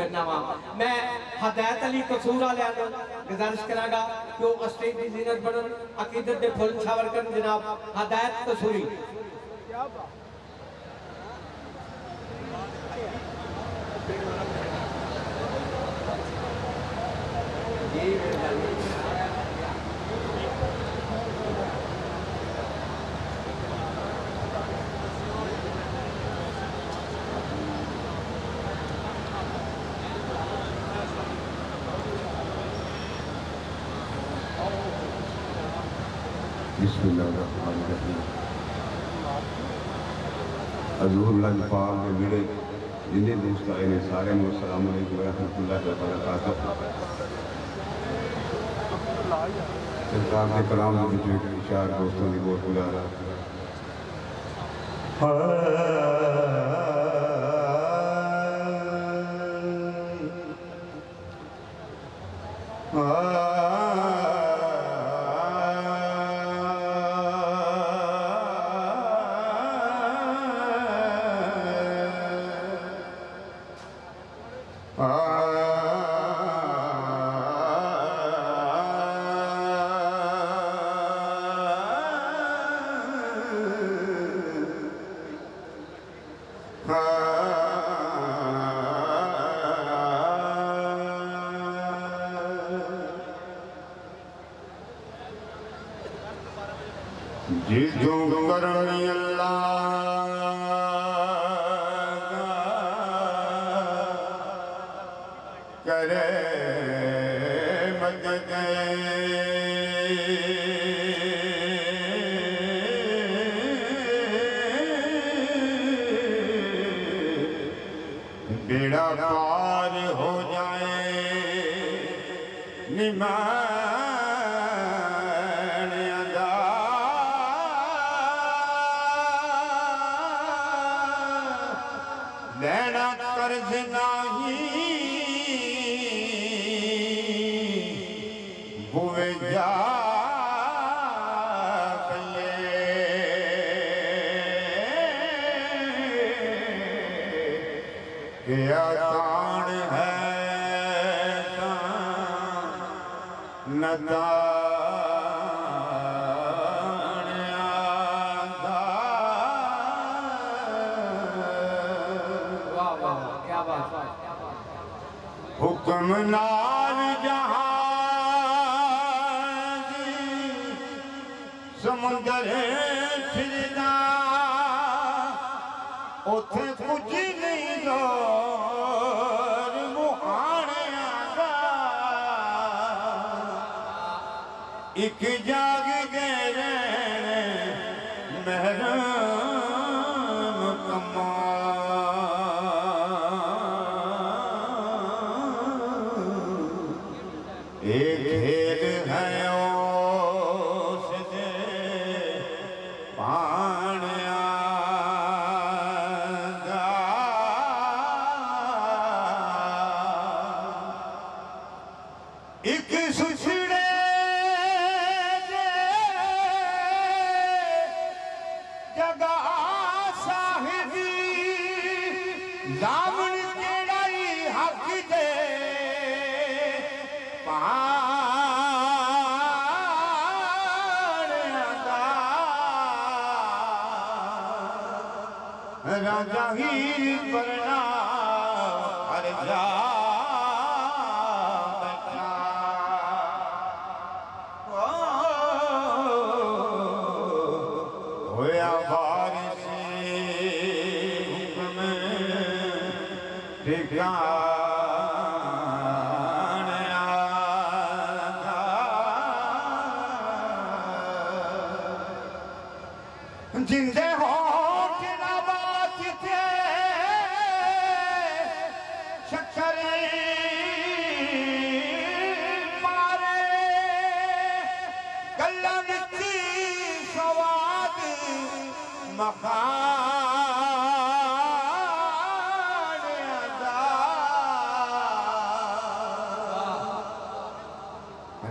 फिरना वा। मैं हदायत अली कसूर वाले गुजारिश करागा कि वो स्टेज की जीनत बनन, अकीदत के फुल छावर कर जनाब हदायत कसूरी। बिस्मिल्लाहिर्रहमानिर्रहीम। हज़ूर लाजपाल के विड़े जिन्हें दोस्त आए ने सारे में अस्सलाम वालेकुम व रहमतुल्लाहि व बरकातहू। सरकार के कलाम के विच एक इशार दोस्तों की बहुत गुजारा जिदों करनी अल्लाह करे मदद बेड़ा पार हो जाए निमान लेना कर्ज नहीं बुए जा के आसान है नदा हुक्म नाल जहाज समुंदर फिरदा उथे कुछ नहीं जोर मुहाने दा एक जाग गए महरम कमा एक खेल है उससे पानिया दा एक सुछड़े जगह साहिबी जामन केड़ाई हक दे राजा हीर परना हर जा होया बारिश हुक्म ठिकाने जिंदे हो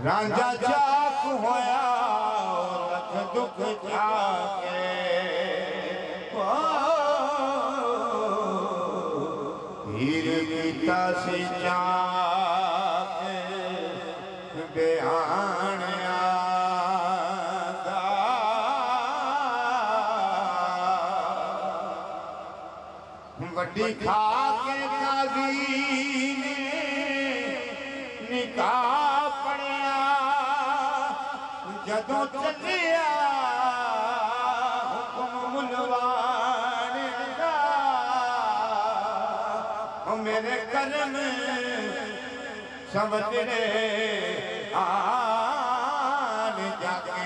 राजा चाक होया लख दुख जाके हीर की ਕੀਤਾ ਸੀ ਚਾਕ ਬਿਆਨਿਆ ਦਾ ਵੱਡੀ ਖਾ ਕੇ ਕਾਜ਼ੀ ਨੇ ਨਿਕਾਹ ਪੜਿਆ ਜਦੋਂ ਚੱਲਿਆ ਹੁਕਮ ਮੁਲਵਾਨ ਦਾ मेरे करम समझने आन जाके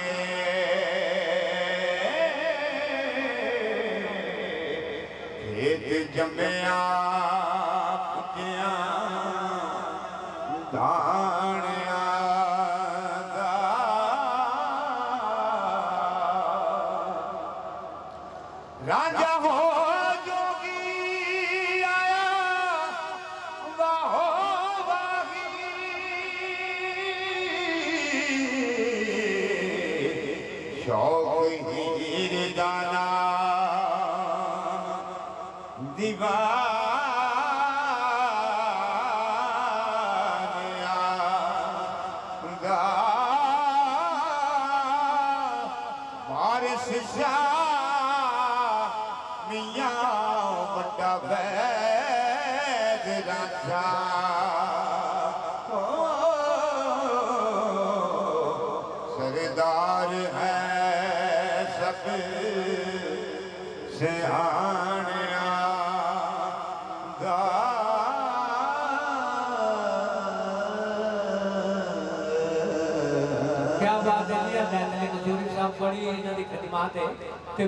खेत जमया पुटिया दानिया दा राजा हो शौक हीर दाना दीवानिया दा वारिस शाह मियां बड़ा वैद राजा सरदार है सियाणिया दा क्या बात है जी, कसूरी साहब बड़ी इन्होंने खिदमत है।